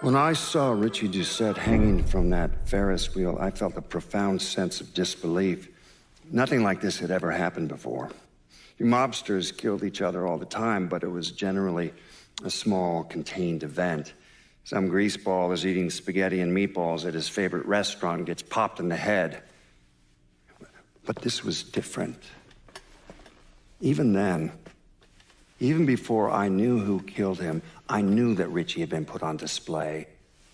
When I saw Richie Doucette hanging from that Ferris wheel, I felt a profound sense of disbelief. Nothing like this had ever happened before. You mobsters killed each other all the time, but it was generally a small, contained event. Some greaseball is eating spaghetti and meatballs at his favorite restaurant and gets popped in the head. But this was different. Even then, even before I knew who killed him, I knew that Richie had been put on display.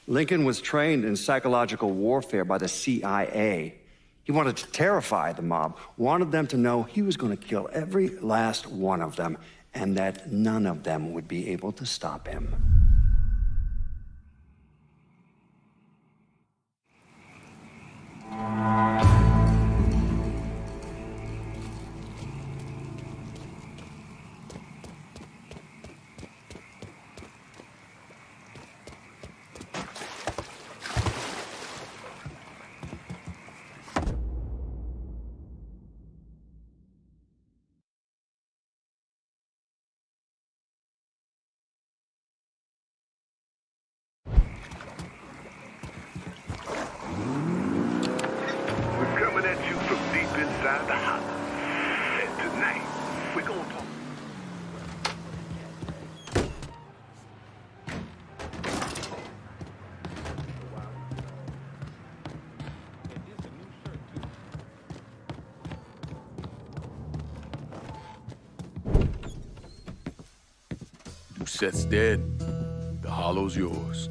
Lincoln was trained in psychological warfare by the CIA. He wanted to terrify the mob, wanted them to know he was going to kill every last one of them, and that none of them would be able to stop him. Inside the house. And tonight, we're gonna talk. Doucette's dead. The hollow's yours.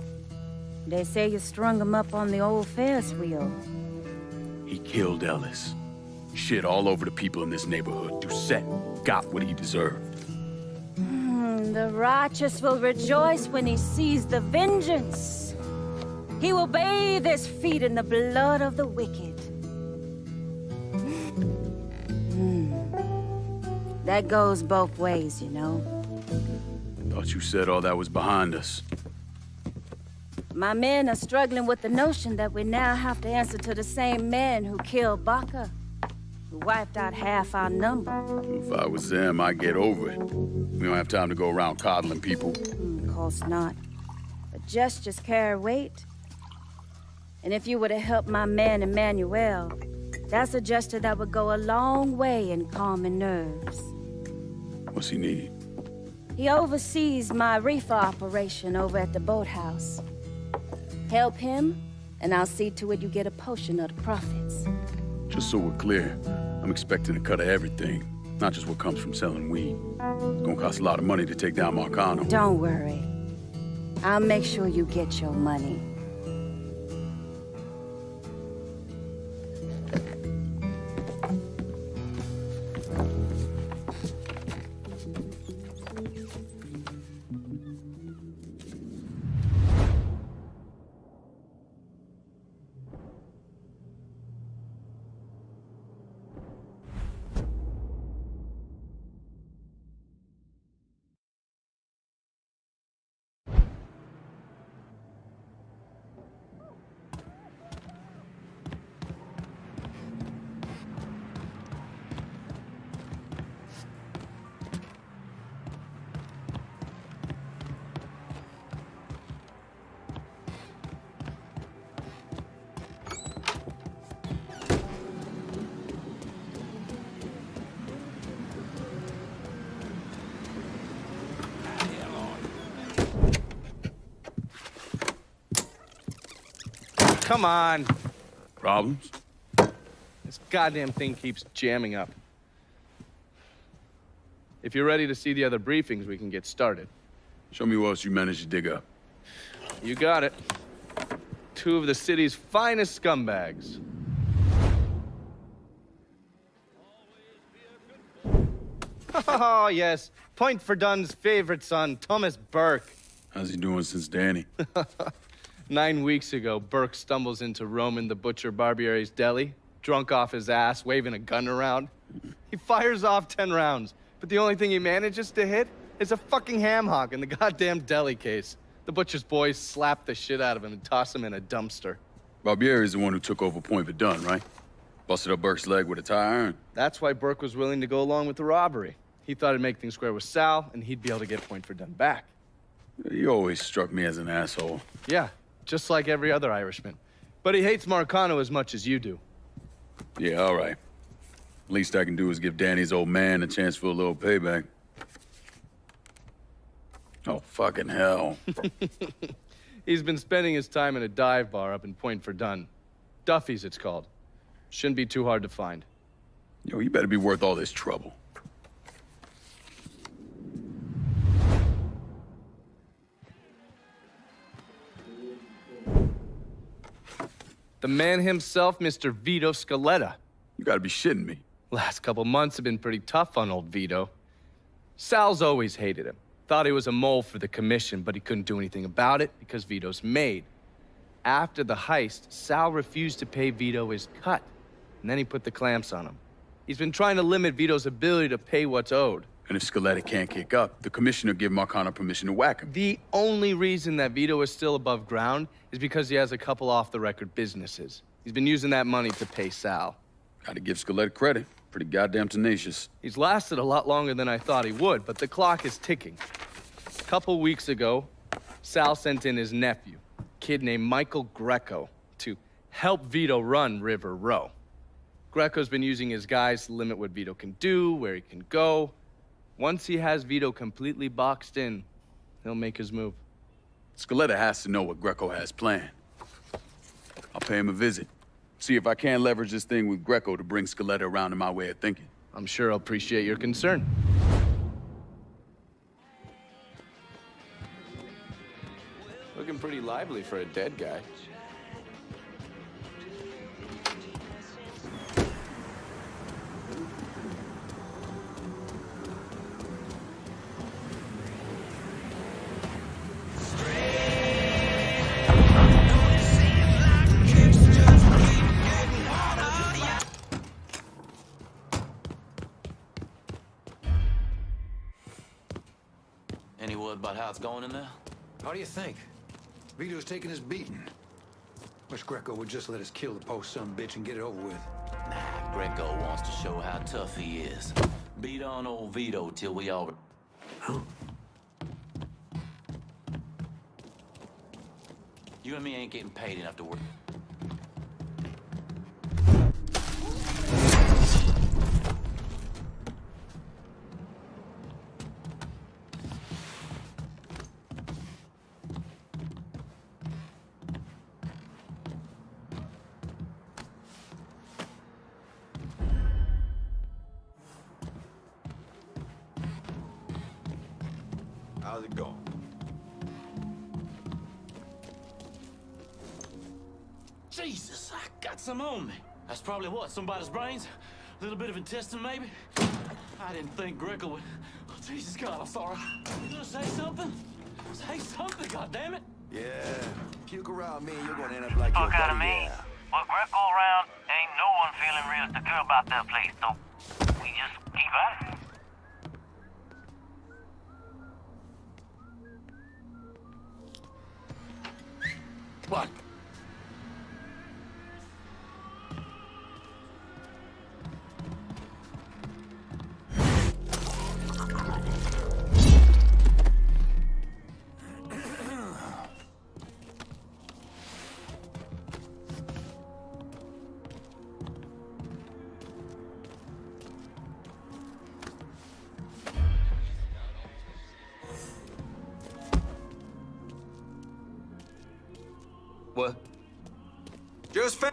They say you strung him up on the old Ferris wheel. He killed Ellis. Shit all over the people in this neighborhood. Doucette got what he deserved. The righteous will rejoice when he sees the vengeance. He will bathe his feet in the blood of the wicked. That goes both ways, you know. Thought you said all that was behind us. My men are struggling with the notion that we now have to answer to the same man who killed Baka, who wiped out half our number. If I was them, I'd get over it. We don't have time to go around coddling people. Of course not. But gestures carry weight. And if you were to help my man Emmanuel, that's a gesture that would go a long way in calming nerves. What's he need? He oversees my reefer operation over at the boathouse. Help him, and I'll see to it you get a portion of the profits. Just so we're clear, I'm expecting a cut of everything, not just what comes from selling weed. It's gonna cost a lot of money to take down Marcano. Don't worry. I'll make sure you get your money. Come on. Problems? This goddamn thing keeps jamming up. If you're ready to see the other briefings, we can get started. Show me what else you managed to dig up. You got it. 2 of the city's finest scumbags. Oh, yes. Point for Dunn's favorite son, Thomas Burke. How's he doing since Danny? 9 weeks ago, Burke stumbles into Roman the Butcher Barbiere's deli, drunk off his ass, waving a gun around. He fires off 10 rounds, but the only thing he manages to hit is a fucking ham hock in the goddamn deli case. The Butcher's boys slap the shit out of him and toss him in a dumpster. Barbiere's the one who took over Point Verdun, right? Busted up Burke's leg with a tire iron. That's why Burke was willing to go along with the robbery. He thought it'd make things square with Sal, and he'd be able to get Point Verdun back. He always struck me as an asshole. Yeah. Just like every other Irishman. But he hates Marcano as much as you do. Yeah, all right. Least I can do is give Danny's old man a chance for a little payback. Oh, fucking hell. He's been spending his time in a dive bar up in Point Verdun. Duffy's, it's called. Shouldn't be too hard to find. Yo, you better be worth all this trouble. The man himself, Mr. Vito Scaletta. You gotta be shitting me. Last couple months have been pretty tough on old Vito. Sal's always hated him. Thought he was a mole for the commission, but he couldn't do anything about it because Vito's made. After the heist, Sal refused to pay Vito his cut, and then he put the clamps on him. He's been trying to limit Vito's ability to pay what's owed. And if Scaletta can't kick up, the commissioner give Marcano permission to whack him. The only reason that Vito is still above ground is because he has a couple off-the-record businesses. He's been using that money to pay Sal. Gotta give Scaletta credit. Pretty goddamn tenacious. He's lasted a lot longer than I thought he would, but the clock is ticking. A couple weeks ago, Sal sent in his nephew, a kid named Michael Greco, to help Vito run River Row. Greco's been using his guys to limit what Vito can do, where he can go. Once he has Vito completely boxed in, he'll make his move. Scaletta has to know what Greco has planned. I'll pay him a visit. See if I can't leverage this thing with Greco to bring Scaletta around to my way of thinking. I'm sure I'll appreciate your concern. Looking pretty lively for a dead guy. what about how it's going in there? How do you think? Vito's taking his beating. Wish Greco would just let us kill the post son bitch and get it over with. Nah, Greco wants to show how tough he is. Beat on old Vito till we all... You and me ain't getting paid enough to work. How's it going? Jesus, I got some on me. That's probably what, somebody's brains? A little bit of intestine, maybe? I didn't think Greco would... Oh, Jesus God, I'm sorry. You gonna say something? Say something, goddammit! Yeah, puke around me, you're gonna end up like your Fuck out of buddy. me. Yeah. With Greco around, ain't no one feeling real secure about that place, so we just keep at it. What? What? Just fa-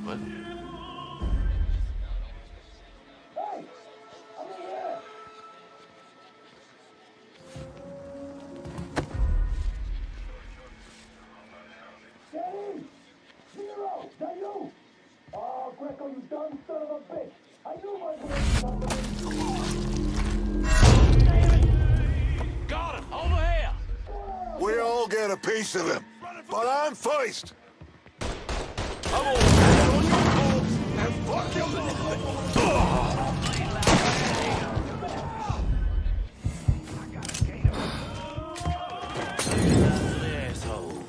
What? Got him! Over here! We all get a piece of him, but I'm first. I'm gonna stand on your corpse and fuck your Asshole.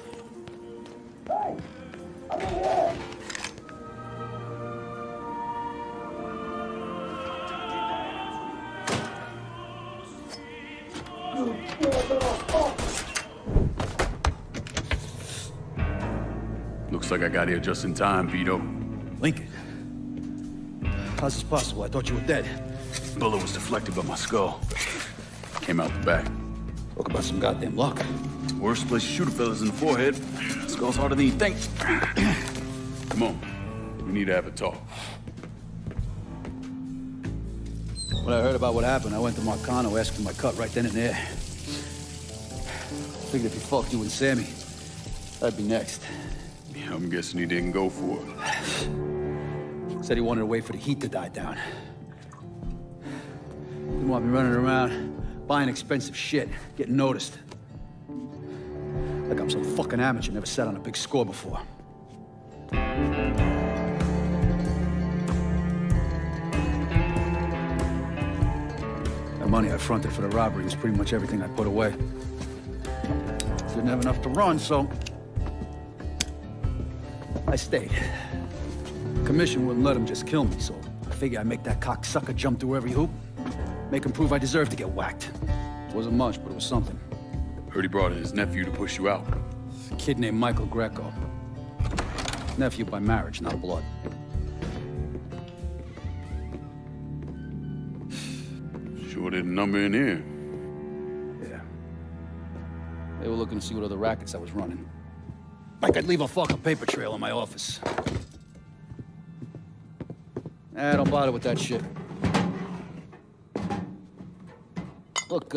Looks like I got here just in time, Vito. Lincoln. How's this possible? I thought you were dead. Bullet was deflected by my skull. Came out the back. Talk about some goddamn luck. Worst place to shoot a fella's in the forehead. Skull's harder than you think. Come on. We need to have a talk. When I heard about what happened, I went to Marcano, asked for my cut right then and there. Figured if he fucked you and Sammy, I'd be next. Yeah, I'm guessing he didn't go for it. Said he wanted to wait for the heat to die down. Didn't want me running around, buying expensive shit, getting noticed. Like I'm some fucking amateur, never sat on a big score before. The money I fronted for the robbery was pretty much everything I put away. Didn't have enough to run, so I stayed. The commission wouldn't let him just kill me, so I figured I'd make that cocksucker jump through every hoop. Make him prove I deserve to get whacked. It wasn't much, but it was something. Heard he brought in his nephew to push you out. A kid named Michael Greco. Nephew by marriage, not blood. Sure didn't number in here. Yeah. They were looking to see what other rackets I was running. Like I'd leave a fucking paper trail in my office. Don't bother with that shit. Look,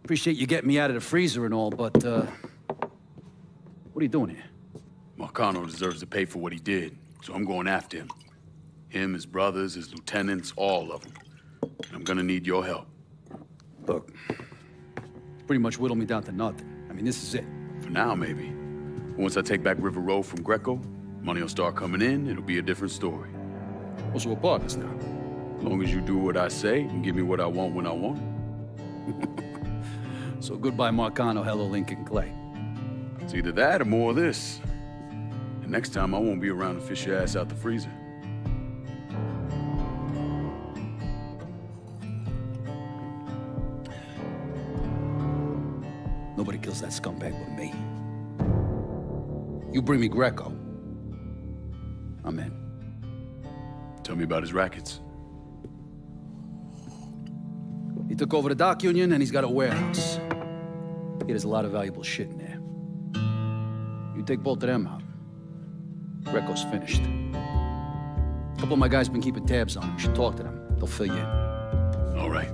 appreciate you getting me out of the freezer and all, but, what are you doing here? Marcano deserves to pay for what he did, so I'm going after him. Him, his brothers, his lieutenants, all of them. I'm gonna need your help. Look, pretty much whittled me down to nothing. I mean, this is it. For now, maybe. Once I take back River Road from Greco, money will start coming in, it'll be a different story. Well, so we're partners now. As long as you do what I say and give me what I want when I want it. So goodbye, Marcano, hello, Lincoln Clay. It's either that or more of this. And next time, I won't be around to fish your ass out the freezer. Nobody kills that scumbag but me. You bring me Greco, I'm in. Tell me about his rackets. He took over the dock union and he's got a warehouse. He has a lot of valuable shit in there. You take both of them out, Greco's finished. A couple of my guys been keeping tabs on him. You should talk to them. They'll fill you in. All right.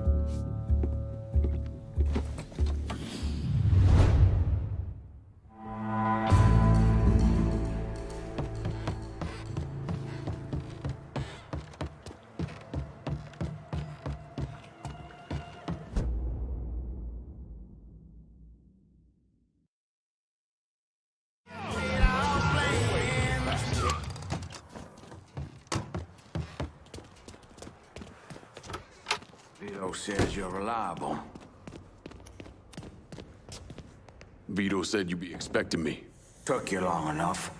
Vito says you're reliable. Vito said you'd be expecting me. Took you long enough.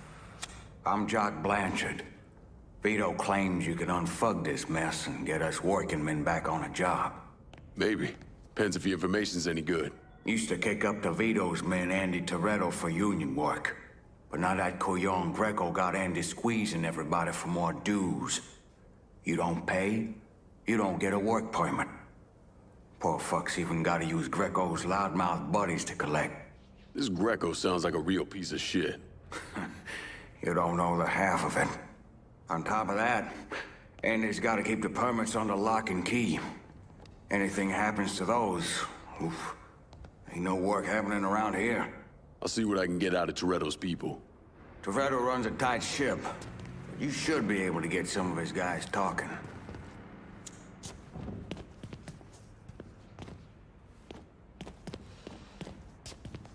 I'm Jock Blanchard. Vito claims you can unfug this mess and get us working men back on a job. Maybe. Depends if your information's any good. Used to kick up to Vito's man Andy Toretto for union work. But now that Couillon Greco got Andy squeezing everybody for more dues. You don't pay, you don't get a work permit. Poor fuck's even gotta use Greco's loudmouth buddies to collect. This Greco sounds like a real piece of shit. You don't know the half of it. On top of that, Andy's gotta keep the permits under lock and key. Anything happens to those, oof, ain't no work happening around here. I'll see what I can get out of Toretto's people. Toretto runs a tight ship. You should be able to get some of his guys talking.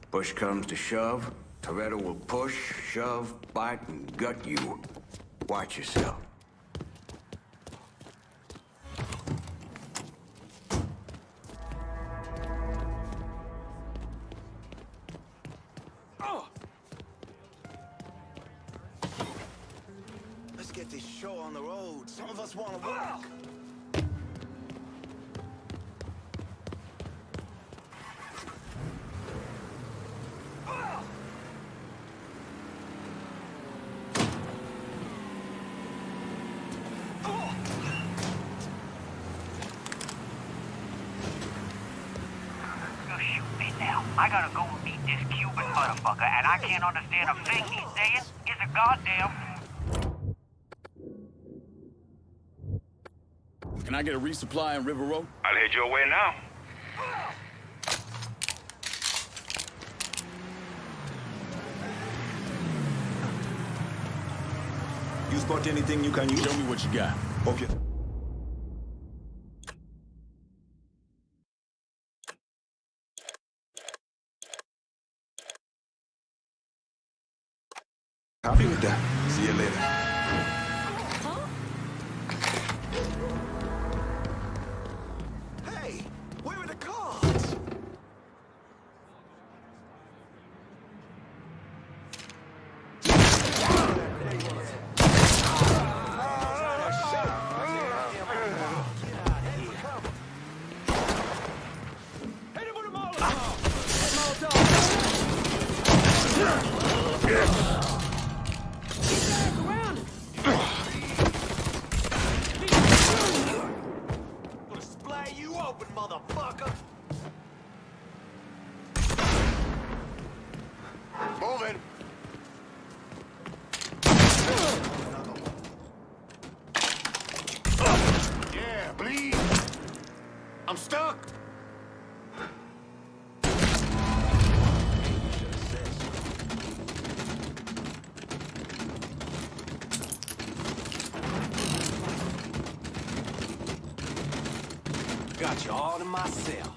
Push comes to shove, Toretto will push, shove, bite, and gut you. Watch yourself. Let's get this show on the road. Some of us want to work. I gotta go meet this Cuban motherfucker, and I can't understand a thing he's saying. It's a goddamn... Can I get a resupply in River Road? I'll head your way now. You spot anything you can use? Show me what you got. Okay. Copy with that. See you later. Hey, where are the cards? moving. Yeah, bleed. I'm stuck. Got you all to myself.